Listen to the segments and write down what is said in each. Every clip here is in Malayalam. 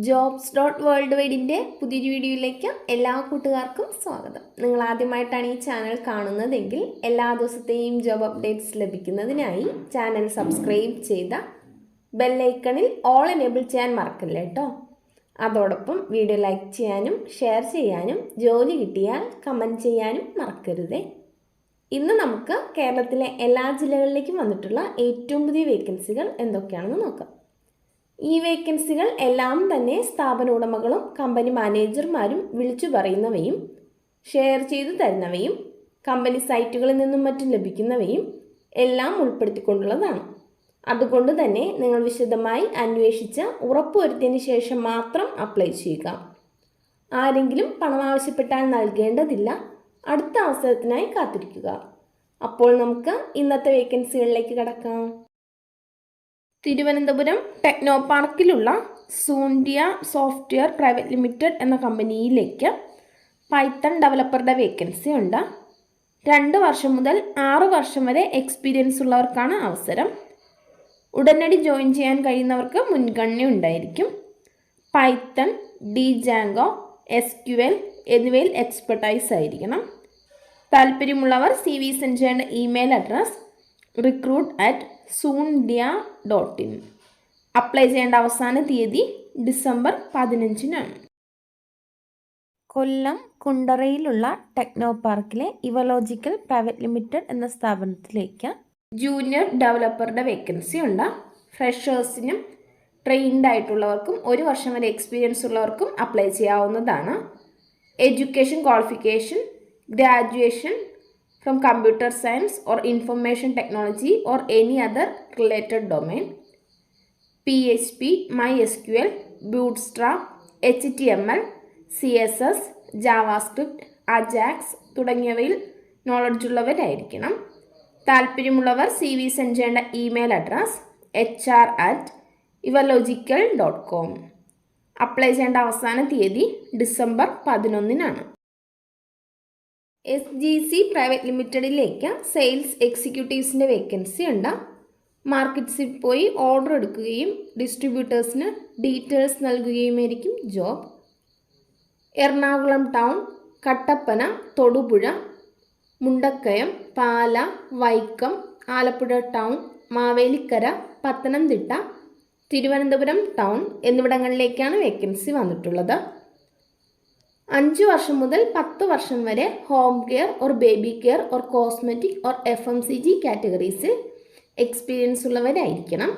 JOBS.WORLDWIDE പുതിയൊരു വീഡിയോയിലേക്ക് എല്ലാ കൂട്ടുകാർക്കും സ്വാഗതം. നിങ്ങൾ ആദ്യമായിട്ടാണ് ഈ ചാനൽ കാണുന്നതെങ്കിൽ എല്ലാ ദിവസത്തെയും ജോബ് അപ്ഡേറ്റ്സ് ലഭിക്കുന്നതിനായി ചാനൽ സബ്സ്ക്രൈബ് ചെയ്ത ബെൽ ഐക്കണിൽ ഓൾ എനേബിൾ ചെയ്യാൻ മറക്കല്ലേ കേട്ടോ. അതോടൊപ്പം വീഡിയോ ലൈക്ക് ചെയ്യാനും ഷെയർ ചെയ്യാനും ജോലി കിട്ടിയാൽ കമൻറ്റ് ചെയ്യാനും മറക്കരുതേ. ഇന്ന് നമുക്ക് കേരളത്തിലെ എല്ലാ ജില്ലകളിലേക്കും വന്നിട്ടുള്ള ഏറ്റവും പുതിയ വേക്കൻസികൾ എന്തൊക്കെയാണെന്ന് നോക്കാം. ഈ വേക്കൻസികൾ എല്ലാം തന്നെ സ്ഥാപന ഉടമകളും കമ്പനി മാനേജർമാരും വിളിച്ചു പറയുന്നവയും ഷെയർ ചെയ്തു തരുന്നവയും കമ്പനി സൈറ്റുകളിൽ നിന്നും മറ്റും ലഭിക്കുന്നവയും എല്ലാം ഉൾപ്പെടുത്തിക്കൊണ്ടുള്ളതാണ്. അതുകൊണ്ട് തന്നെ നിങ്ങൾ വിശദമായി അന്വേഷിച്ച് ഉറപ്പുവരുത്തിയതിന് ശേഷം മാത്രം അപ്ലൈ ചെയ്യുക. ആരെങ്കിലും പണം ആവശ്യപ്പെട്ടാൽ നൽകേണ്ടതില്ല. അടുത്ത അവസരത്തിനായി കാത്തിരിക്കുക. അപ്പോൾ നമുക്ക് ഇന്നത്തെ വേക്കൻസികളിലേക്ക് കടക്കാം. തിരുവനന്തപുരം ടെക്നോ പാർക്കിലുള്ള സൂന്ത്യ സോഫ്റ്റ്വെയർ പ്രൈവറ്റ് ലിമിറ്റഡ് എന്ന കമ്പനിയിലേക്ക് പൈത്തൺ ഡെവലപ്പറുടെ വേക്കൻസി ഉണ്ട്. 2 വർഷം മുതൽ 6 വർഷം വരെ എക്സ്പീരിയൻസ് ഉള്ളവർക്കാണ് അവസരം. ഉടനടി ജോയിൻ ചെയ്യാൻ കഴിയുന്നവർക്ക് മുൻഗണന ഉണ്ടായിരിക്കും. പൈത്തൺ, ഡി-ജാങ്കോ, SQL എന്നിവയിൽ എക്സ്പെർട്ടൈസ് ആയിരിക്കണം. താല്പര്യമുള്ളവർ CV സെൻഡ് ചെയ്യേണ്ട ഇമെയിൽ അഡ്രസ് recruit@soondia.in. അപ്ലൈ ചെയ്യേണ്ട അവസാന തീയതി ഡിസംബർ 15-നാണ്. കൊല്ലം കുണ്ടറയിലുള്ള ടെക്നോ പാർക്കിലെ ഇവലോജിക്കൽ പ്രൈവറ്റ് ലിമിറ്റഡ് എന്ന സ്ഥാപനത്തിലേക്ക് ജൂനിയർ ഡെവലപ്പറുടെ വേക്കൻസി ഉണ്ട്. ഫ്രഷേഴ്സിനും ട്രെയിൻഡ് ആയിട്ടുള്ളവർക്കും 1 വർഷം വരെ എക്സ്പീരിയൻസ് ഉള്ളവർക്കും അപ്ലൈ ചെയ്യാവുന്നതാണ്. Education qualification graduation from computer science or information technology or any other related domain. PHP, MySQL, Bootstrap, HTML, CSS, JavaScript, Ajax തുടങ്ങിയവയിൽ നോളജ് ഉള്ളവരായിരിക്കണം. താല്പര്യമുള്ളവർ CV സെൻഡ് ചെയ്യേണ്ട ഇമെയിൽ അഡ്രസ് hr@evalogical.com. അപ്ലൈ ചെയ്യേണ്ട അവസാന തീയതി ഡിസംബർ 11-നാണ്. SGC പ്രൈവറ്റ് ലിമിറ്റഡിലേക്ക് സെയിൽസ് എക്സിക്യൂട്ടീവ്സിൻ്റെ വേക്കൻസി ഉണ്ട്. മാർക്കറ്റ്സിൽ പോയി ഓർഡർ എടുക്കുകയും ഡിസ്ട്രിബ്യൂട്ടേഴ്സിന് ഡീറ്റെയിൽസ് നൽകുകയുമായിരിക്കും job. Ernakulam town, Kattappana, Thodupuzha, Mundakayam, Pala, Vaikom, Alappuzha town, Mavelikkara, Pathanamthitta, Thiruvananthapuram town എന്നിവിടങ്ങളിലേക്കാണ് വേക്കൻസി വന്നിട്ടുള്ളത്. 5 വർഷം മുതൽ 10 വർഷം വരെ home care or baby care or cosmetic or FMCG കാറ്റഗറീസിൽ എക്സ്പീരിയൻസ് ഉള്ളവരായിരിക്കണം.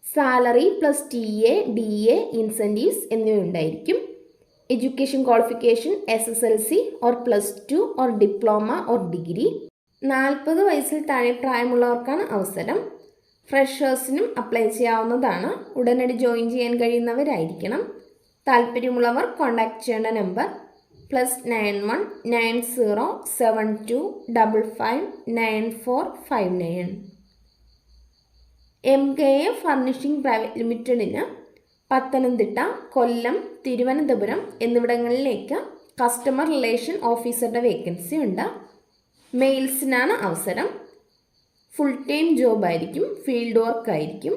Salary plus TA, DA, incentives എന്നിവ ഉണ്ടായിരിക്കും. Education qualification SSLC or +2 or diploma or degree. 40 വയസ്സിൽ താഴെ പ്രായമുള്ളവർക്കാണ് അവസരം. ഫ്രഷേഴ്സിനും അപ്ലൈ ചെയ്യാവുന്നതാണ്. ഉടനടി ജോയിൻ ചെയ്യാൻ കഴിയുന്നവരായിരിക്കണം. താല്പര്യമുള്ളവർ കോൺടാക്ട് ചെയ്യേണ്ട നമ്പർ +91 90 72 55 9459. MKA ഫർണിഷിംഗ് പ്രൈവറ്റ് ലിമിറ്റഡിന് പത്തനംതിട്ട, കൊല്ലം, തിരുവനന്തപുരം എന്നിവിടങ്ങളിലേക്ക് കസ്റ്റമർ റിലേഷൻ ഓഫീസറുടെ വേക്കൻസി ഉണ്ട്. മെയിൽസിനാണ് അവസരം. ഫുൾ ടൈം ജോബ് ആയിരിക്കും. ഫീൽഡ് വർക്ക് ആയിരിക്കും.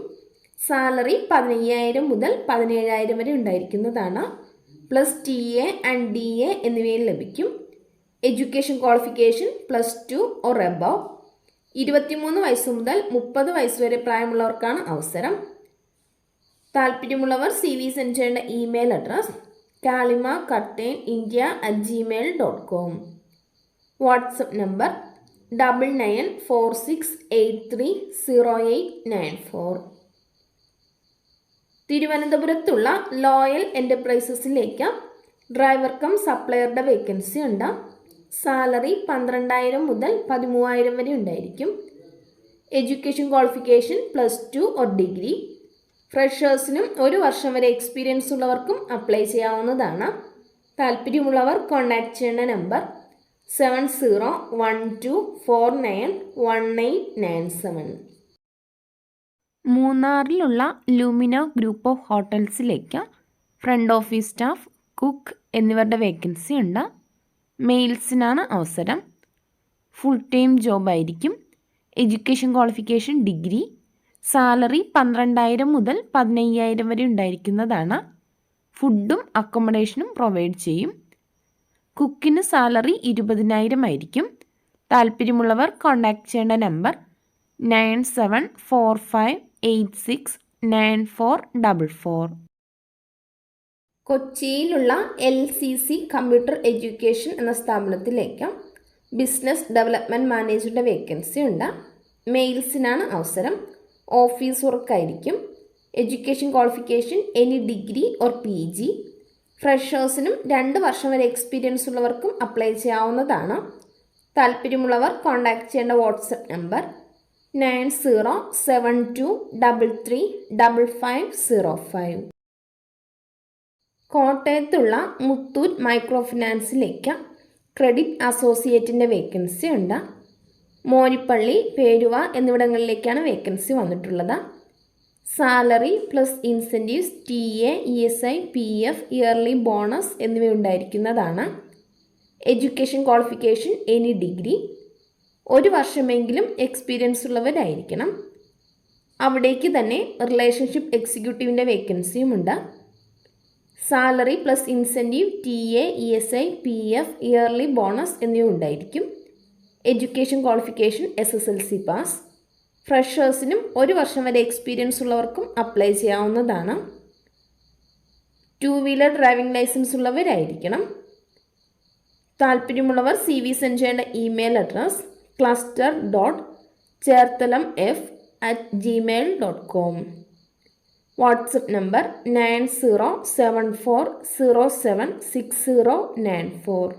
സാലറി 15,000 മുതൽ 17,000 വരെ ഉണ്ടായിരിക്കുന്നതാണ്. പ്ലസ് TA ആൻഡ് DA എന്നിവയിൽ ലഭിക്കും. Education qualification +2 or above. 23 വയസ്സ് മുതൽ 30 വയസ്സ് വരെ പ്രായമുള്ളവർക്കാണ് അവസരം. താല്പര്യമുള്ളവർ CV സെൻഡ് ചെയ്യേണ്ട email address kalimakattain.india@gmail.com. WhatsApp number 9946830894. തിരുവനന്തപുരത്തുള്ള ലോയൽ എൻ്റർപ്രൈസസിലേക്ക് ഡ്രൈവർ കം സപ്ലയറുടെ വേക്കൻസി ഉണ്ട്. സാലറി 12,000 മുതൽ 13,000 വരെ ഉണ്ടായിരിക്കും. Education qualification +2 or degree. ഫ്രഷേഴ്സിനും 1 വർഷം വരെ എക്സ്പീരിയൻസ് ഉള്ളവർക്കും അപ്ലൈ ചെയ്യാവുന്നതാണ്. താല്പര്യമുള്ളവർ കോൺടാക്ട് ചെയ്യേണ്ട നമ്പർ 7012491897. മൂന്നാറിലുള്ള ലൂമിന ഗ്രൂപ്പ് ഓഫ് ഹോട്ടൽസിലേക്ക് ഫ്രണ്ട് ഓഫീസ് സ്റ്റാഫ്, കുക്ക് എന്നിവരുടെ വേക്കൻസി ഉണ്ട്. മെയിൽസിനാണ് അവസരം. ഫുൾ ടൈം ജോബ് ആയിരിക്കും. Education qualification degree. സാലറി 12,000 മുതൽ 15,000 വരെ ഉണ്ടായിരിക്കുന്നതാണ്. ഫുഡും അക്കോമഡേഷനും പ്രൊവൈഡ് ചെയ്യും. കുക്കിന് സാലറി 20,000 ആയിരിക്കും. താല്പര്യമുള്ളവർ കോൺടാക്ട് ചെയ്യേണ്ട നമ്പർ 9745869444. കൊച്ചിയിലുള്ള LCC കമ്പ്യൂട്ടർ എഡ്യൂക്കേഷൻ എന്ന സ്ഥാപനത്തിലേക്ക് ബിസിനസ് ഡെവലപ്മെൻറ്റ് മാനേജറുടെ വേക്കൻസി ഉണ്ട്. മെയിൽസിനാണ് അവസരം. ഓഫീസ് വർക്കായിരിക്കും. Education qualification any degree or PG. ഫ്രഷേഴ്സിനും 2 വർഷം വരെ എക്സ്പീരിയൻസ് ഉള്ളവർക്കും അപ്ലൈ ചെയ്യാവുന്നതാണ്. താല്പര്യമുള്ളവർ കോൺടാക്ട് ചെയ്യേണ്ട വാട്സപ്പ് നമ്പർ 9072335505. കോട്ടയത്തുള്ള മുത്തൂറ്റ് മൈക്രോ ഫിനാൻസിലേക്ക് ക്രെഡിറ്റ് അസോസിയേറ്റിൻ്റെ വേക്കൻസി ഉണ്ട്. മോനിപ്പള്ളി, പേരുവ എന്നിവിടങ്ങളിലേക്കാണ് വേക്കൻസി വന്നിട്ടുള്ളത്. Salary plus incentives, TA, ESI, PF, yearly bonus എന്നിവ ഉണ്ടായിരിക്കുന്നതാണ്. Education qualification any degree. 1 വർഷമെങ്കിലും എക്സ്പീരിയൻസ് ഉള്ളവരായിരിക്കണം. അവിടേക്ക് തന്നെ റിലേഷൻഷിപ്പ് എക്സിക്യൂട്ടീവിൻ്റെ വേക്കൻസിയുമുണ്ട്. Salary plus incentive, TA, ESI, PF, yearly bonus എന്നിവ ഉണ്ടായിരിക്കും. Education qualification SSLC pass. ഫ്രഷേഴ്സിനും 1 വർഷം വരെ എക്സ്പീരിയൻസ് ഉള്ളവർക്കും അപ്ലൈ ചെയ്യാവുന്നതാണ്. 2 വീലർ ഡ്രൈവിംഗ് ലൈസൻസ് ഉള്ളവരായിരിക്കണം. താല്പര്യമുള്ളവർ CV സെൻഡ് ചെയ്യേണ്ട email address cluster.cherthalam@gmail.com. WhatsApp number 9074076094.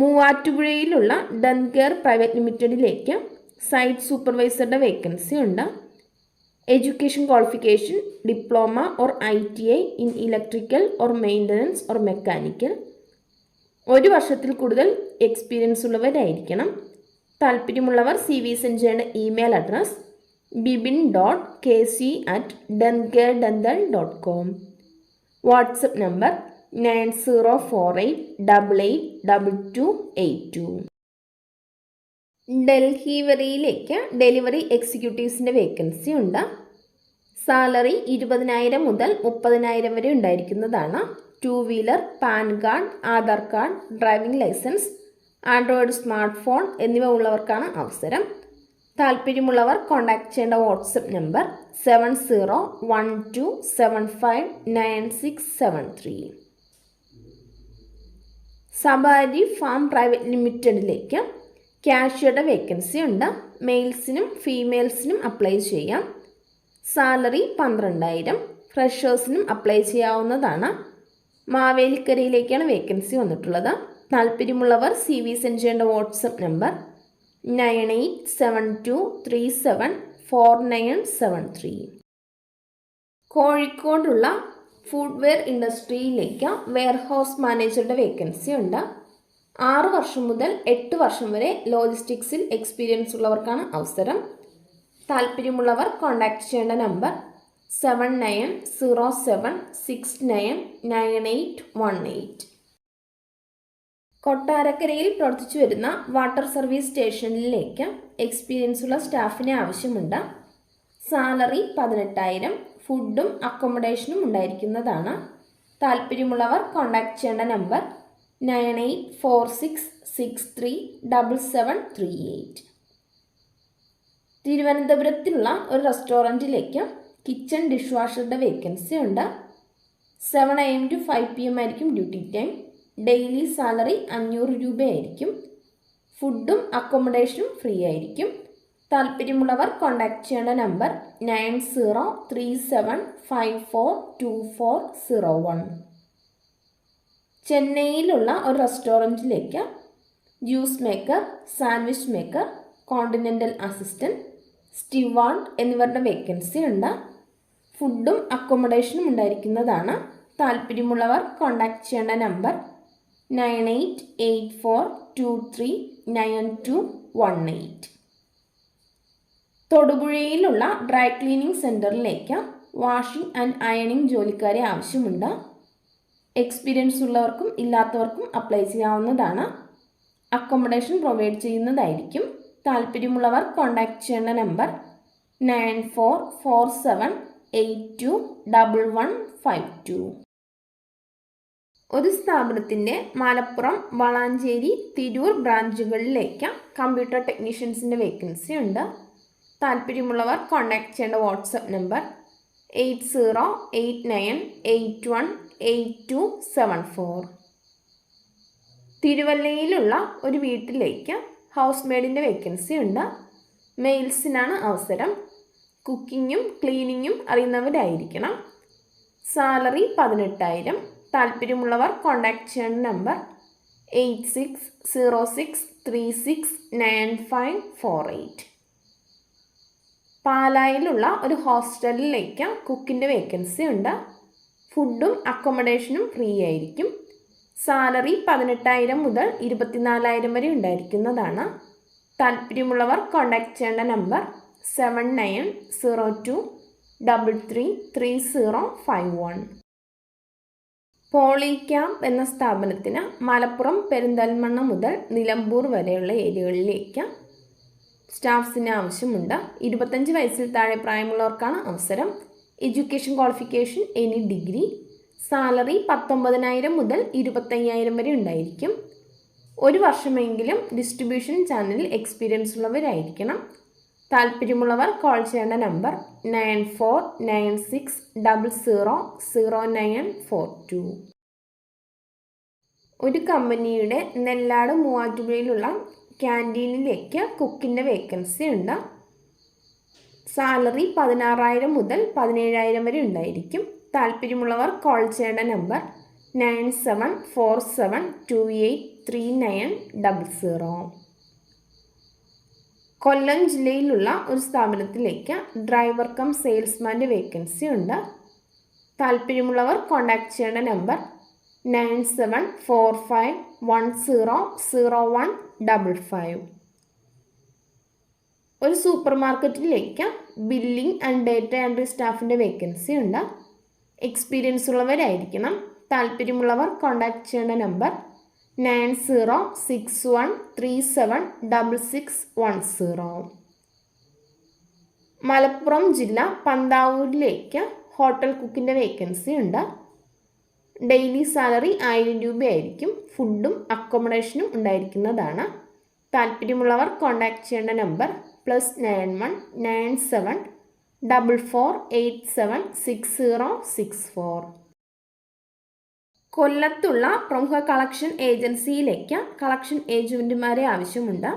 മൂവാറ്റുപുഴയിലുള്ള ഡൻകെയർ പ്രൈവറ്റ് ലിമിറ്റഡിലേക്ക് സൈറ്റ് സൂപ്പർവൈസറുടെ വേക്കൻസി ഉണ്ട്. Education qualification diploma or ITI in electrical or maintenance or mechanical. 1 വർഷത്തിൽ കൂടുതൽ എക്സ്പീരിയൻസ് ഉള്ളവരായിരിക്കണം. താല്പര്യമുള്ളവർ CV സെൻഡ് ചെയ്യേണ്ട email address bibin.kc@dencaredental.com. WhatsApp number 9048882282. Delhi delivery എക്സിക്യൂട്ടീവ്സിൻ്റെ വേക്കൻസി ഉണ്ട്. സാലറി 20,000 മുതൽ 30,000 വരെ ഉണ്ടായിരിക്കുന്നതാണ്. 2 wheeler, PAN card, Aadhaar card, driving licence, Android smart phone എന്നിവ ഉള്ളവർക്കാണ് അവസരം. താല്പര്യമുള്ളവർ കോൺടാക്ട് ചെയ്യേണ്ട വാട്സപ്പ് നമ്പർ 7012759673. സബാരി ഫാം പ്രൈവറ്റ് ലിമിറ്റഡിലേക്ക് ക്യാഷ്യറുടെ വേക്കൻസി ഉണ്ട്. മെയിൽസിനും ഫീമെയിൽസിനും അപ്ലൈ ചെയ്യാം. സാലറി 12,000. ഫ്രഷേഴ്സിനും അപ്ലൈ ചെയ്യാവുന്നതാണ്. മാവേലിക്കരയിലേക്കാണ് വേക്കൻസി വന്നിട്ടുള്ളത്. താല്പര്യമുള്ളവർ CV സെൻഡ് ചെയ്യേണ്ട വാട്സപ്പ് നമ്പർ 9872374973. കോഴിക്കോടുള്ള ഫുഡ്വെയർ ഇൻഡസ്ട്രിയിലേക്ക് വെയർഹൗസ് മാനേജറുടെ വേക്കൻസി ഉണ്ട്. 6 വർഷം മുതൽ 8 വർഷം വരെ ലോജിസ്റ്റിക്സിൽ എക്സ്പീരിയൻസ് ഉള്ളവർക്കാണ് അവസരം. താല്പര്യമുള്ളവർ കോൺടാക്ട് ചെയ്യേണ്ട നമ്പർ 7907699818. കൊട്ടാരക്കരയിൽ പ്രവർത്തിച്ചു വരുന്ന വാട്ടർ സർവീസ് സ്റ്റേഷനിലേക്ക് എക്സ്പീരിയൻസ് ഉള്ള സ്റ്റാഫിനെ ആവശ്യമുണ്ട്. സാലറി 18,000. ഫുഡും അക്കോമഡേഷനും ഉണ്ടായിരിക്കുന്നതാണ്. താല്പര്യമുള്ളവർ കോൺടാക്ട് ചെയ്യേണ്ട നമ്പർ 9846637738. തിരുവനന്തപുരത്തുള്ള ഒരു റെസ്റ്റോറൻറ്റിലേക്ക് കിച്ചൺ ഡിഷ് വാഷറുടെ വേക്കൻസി ഉണ്ട്. 7 AM to 5 PM ആയിരിക്കും ഡ്യൂട്ടി ടൈം. ഡെയിലി സാലറി 500 രൂപയായിരിക്കും. ഫുഡും അക്കോമഡേഷനും ഫ്രീ ആയിരിക്കും. താല്പര്യമുള്ളവർ കോൺടാക്ട് ചെയ്യേണ്ട നമ്പർ 9037542401. ചെന്നൈയിലുള്ള ഒരു റെസ്റ്റോറൻറ്റിലേക്ക് juice maker, sandwich maker, continental assistant, steward എന്നിവരുടെ വേക്കൻസി ഉണ്ട്. ഫുഡും അക്കോമഡേഷനും ഉണ്ടായിരിക്കുന്നതാണ്. താല്പര്യമുള്ളവർ കോൺടാക്ട് ചെയ്യേണ്ട നമ്പർ 9884239218. തൊടുപുഴയിലുള്ള ഡ്രൈ ക്ലീനിങ് സെൻറ്ററിലേക്ക് വാഷിംഗ് ആൻഡ് അയണിംഗ് ജോലിക്കാരെ ആവശ്യമുണ്ട്. എക്സ്പീരിയൻസ് ഉള്ളവർക്കും ഇല്ലാത്തവർക്കും അപ്ലൈ ചെയ്യാവുന്നതാണ്. അക്കോമഡേഷൻ പ്രൊവൈഡ് ചെയ്യുന്നതായിരിക്കും. താല്പര്യമുള്ളവർ കോൺടാക്ട് ചെയ്യേണ്ട നമ്പർ 9447 821152. ഒരു സ്ഥാപനത്തിൻ്റെ മലപ്പുറം, വളാഞ്ചേരി, തിരൂർ ബ്രാഞ്ചുകളിലേക്ക് കമ്പ്യൂട്ടർ ടെക്നീഷ്യൻസിൻ്റെ വേക്കൻസി ഉണ്ട്. താല്പര്യമുള്ളവർ കോൺടാക്ട് ചെയ്യേണ്ട വാട്സപ്പ് നമ്പർ 8089818274. തിരുവല്ലയിലുള്ള ഒരു വീട്ടിലേക്ക് ഹൗസ് മെയ്ഡിൻ്റെ വേക്കൻസി ഉണ്ട്. മെയിൽസിനാണ് അവസരം. കുക്കിങ്ങും ക്ലീനിങ്ങും അറിയുന്നവരായിരിക്കണം. സാലറി 18,000. താല്പര്യമുള്ളവർ കോൺടാക്ട് ചെയ്യേണ്ട നമ്പർ 8606369548. പാലായിലുള്ള ഒരു ഹോസ്റ്റലിലേക്ക് കുക്കിൻ്റെ വേക്കൻസി ഉണ്ട്. ഫുഡും അക്കോമഡേഷനും ഫ്രീ ആയിരിക്കും. സാലറി 18,000 മുതൽ 24,000 വരെ ഉണ്ടായിരിക്കുന്നതാണ്. താല്പര്യമുള്ളവർ കോൺടാക്ട് ചെയ്യേണ്ട നമ്പർ 7902333051. പോളിക്യാമ്പ് എന്ന സ്ഥാപനത്തിന് മലപ്പുറം, പെരിന്തൽമണ്ണ മുതൽ നിലമ്പൂർ വരെയുള്ള ഏരിയകളിലേക്ക് സ്റ്റാഫ്സിന് ആവശ്യമുണ്ട്. 25 വയസ്സിൽ താഴെ പ്രായമുള്ളവർക്കാണ് അവസരം. Education qualification any degree. Salary 19,000 മുതൽ 25,000 വരെ ഉണ്ടായിരിക്കും. ഒരു വർഷമെങ്കിലും ഡിസ്ട്രിബ്യൂഷൻ ചാനലിൽ എക്സ്പീരിയൻസ് ഉള്ളവരായിരിക്കണം. താല്പര്യമുള്ളവർ കോൾ ചെയ്യേണ്ട നമ്പർ 9496000942. ഒരു കമ്പനിയുടെ നെല്ലാട് മൂവാറ്റുപുഴയിലുള്ള ക്യാൻറ്റീനിലേക്ക് കുക്കിൻ്റെ വേക്കൻസി ഉണ്ട്. സാലറി 16,000 മുതൽ 17,000 വരെ ഉണ്ടായിരിക്കും. താല്പര്യമുള്ളവർ കോൾ ചെയ്യേണ്ട നമ്പർ 9747283900. കൊല്ലം ജില്ലയിലുള്ള ഒരു സ്ഥാപനത്തിലേക്ക് ഡ്രൈവർ കം സെയിൽസ്മാൻ്റെ വേക്കൻസി ഉണ്ട്. താല്പര്യമുള്ളവർ കോൺടാക്ട് ചെയ്യേണ്ട നമ്പർ 9745100155. ഒരു സൂപ്പർ മാർക്കറ്റിലേക്ക് ബില്ലിംഗ് ആൻഡ് ഡേറ്റ എൻട്രി സ്റ്റാഫിൻ്റെ വേക്കൻസി ഉണ്ട്. എക്സ്പീരിയൻസ് ഉള്ളവരായിരിക്കണം. താല്പര്യമുള്ളവർ കോൺടാക്ട് ചെയ്യേണ്ട നമ്പർ 9061376610. മലപ്പുറം ജില്ല പന്താവൂരിലേക്ക് ഹോട്ടൽ കുക്കിൻ്റെ വേക്കൻസി ഉണ്ട്. ഡെയിലി സാലറി 1000 രൂപയായിരിക്കും. ഫുഡും അക്കോമഡേഷനും ഉണ്ടായിരിക്കുന്നതാണ്. താല്പര്യമുള്ളവർ കോൺടാക്ട് ചെയ്യേണ്ട നമ്പർ +919744876064. കൊല്ലത്തുള്ള പ്രമുഖ കളക്ഷൻ ഏജൻസിയിലേക്ക് കളക്ഷൻ ഏജൻറ്റുമാരെ ആവശ്യമുണ്ട്.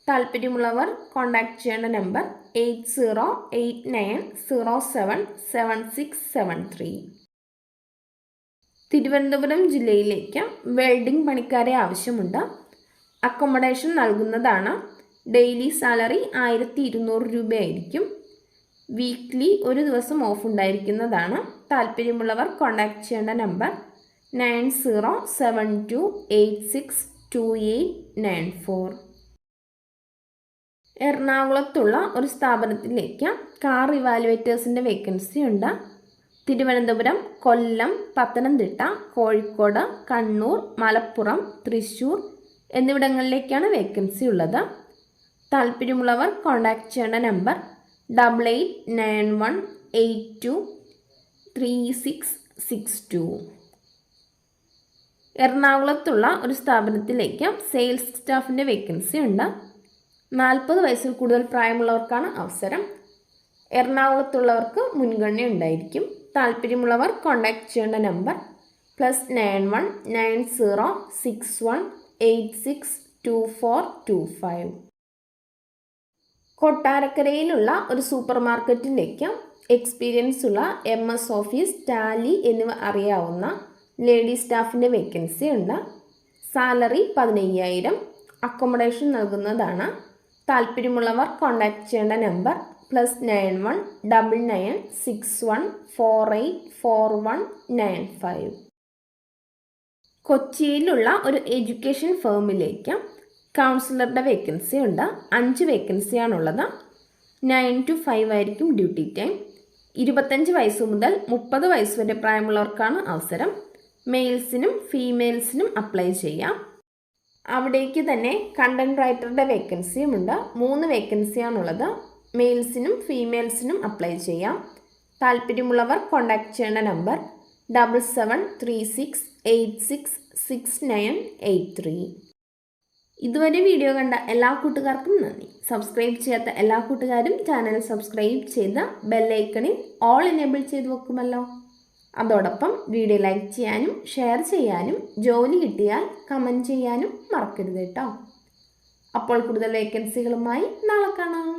താല്പര്യമുള്ളവർ കോൺടാക്ട് ചെയ്യേണ്ട നമ്പർ 8089077673. തിരുവനന്തപുരം ജില്ലയിലേക്ക് വെൽഡിംഗ് പണിക്കാരെ ആവശ്യമുണ്ട്. അക്കോമഡേഷൻ നൽകുന്നതാണ്. ഡെയിലി സാലറി 1200 രൂപയായിരിക്കും. വീക്ക്ലി ഒരു ദിവസം ഓഫ് ഉണ്ടായിരിക്കുന്നതാണ്. താല്പര്യമുള്ളവർ കോൺടാക്ട് ചെയ്യേണ്ട നമ്പർ 9072862894. എറണാകുളത്തുള്ള ഒരു സ്ഥാപനത്തിലേക്ക് കാർ ഇവാലുവേറ്റേഴ്സിൻ്റെ വേക്കൻസി ഉണ്ട്. തിരുവനന്തപുരം, കൊല്ലം, പത്തനംതിട്ട, കോഴിക്കോട്, കണ്ണൂർ, മലപ്പുറം, തൃശ്ശൂർ എന്നിവിടങ്ങളിലേക്കാണ് വേക്കൻസി ഉള്ളത്. താല്പര്യമുള്ളവർ കോൺടാക്ട് ചെയ്യേണ്ട നമ്പർ 8891823662. എറണാകുളത്തുള്ള ഒരു സ്ഥാപനത്തിലേക്ക് സെയിൽസ് സ്റ്റാഫിൻ്റെ വേക്കൻസി ഉണ്ട്. 40 വയസ്സിൽ കൂടുതൽ പ്രായമുള്ളവർക്കാണ് അവസരം. എറണാകുളത്തുള്ളവർക്ക് മുൻഗണന ഉണ്ടായിരിക്കും. താല്പര്യമുള്ളവർ കോൺടാക്ട് ചെയ്യേണ്ട നമ്പർ +919061862425. കൊട്ടാരക്കരയിലുള്ള ഒരു സൂപ്പർ മാർക്കറ്റിലേക്ക് എക്സ്പീരിയൻസ് ഉള്ള MS ഓഫീസ്, ടാലി എന്നിവ അറിയാവുന്ന ലേഡി സ്റ്റാഫിൻ്റെ വേക്കൻസി ഉണ്ട്. സാലറി 15,000. അക്കോമഡേഷൻ നൽകുന്നതാണ്. താല്പര്യമുള്ളവർ കോൺടാക്ട് ചെയ്യേണ്ട നമ്പർ +919961484195. കൊച്ചിയിലുള്ള ഒരു എഡ്യൂക്കേഷൻ ഫേമിലേക്ക് കൗൺസിലറുടെ വേക്കൻസി ഉണ്ട്. 5 വേക്കൻസിയാണുള്ളത്. 9 to 5 ആയിരിക്കും ഡ്യൂട്ടി ടൈം. 25 വയസ്സ് മുതൽ 30 വയസ്സ് വരെ പ്രായമുള്ളവർക്കാണ് അവസരം. മെയിൽസിനും ഫീമെയിൽസിനും അപ്ലൈ ചെയ്യാം. അവിടേക്ക് തന്നെ കണ്ടൻറ് റൈറ്ററുടെ വേക്കൻസിയുമുണ്ട്. 3 വേക്കൻസിയാണുള്ളത്. മെയിൽസിനും ഫീമെയിൽസിനും അപ്ലൈ ചെയ്യാം. താല്പര്യമുള്ളവർ കോൺടാക്റ്റ് ചെയ്യേണ്ട നമ്പർ 7736866983. ഇതുവരെ വീഡിയോ കണ്ട എല്ലാ കൂട്ടുകാർക്കും നന്ദി. സബ്സ്ക്രൈബ് ചെയ്യാത്ത എല്ലാ കൂട്ടുകാരും ചാനൽ സബ്സ്ക്രൈബ് ചെയ്ത് ബെല്ലൈക്കണിൽ ഓൾ എനേബിൾ ചെയ്ത് വെക്കുമല്ലോ. അതോടൊപ്പം വീഡിയോ ലൈക്ക് ചെയ്യാനും ഷെയർ ചെയ്യാനും ജോലി കിട്ടിയാൽ കമൻറ്റ് ചെയ്യാനും മറക്കരുത് കേട്ടോ. അപ്പോൾ കൂടുതൽ വേക്കൻസികളുമായി നാളെ കാണാം.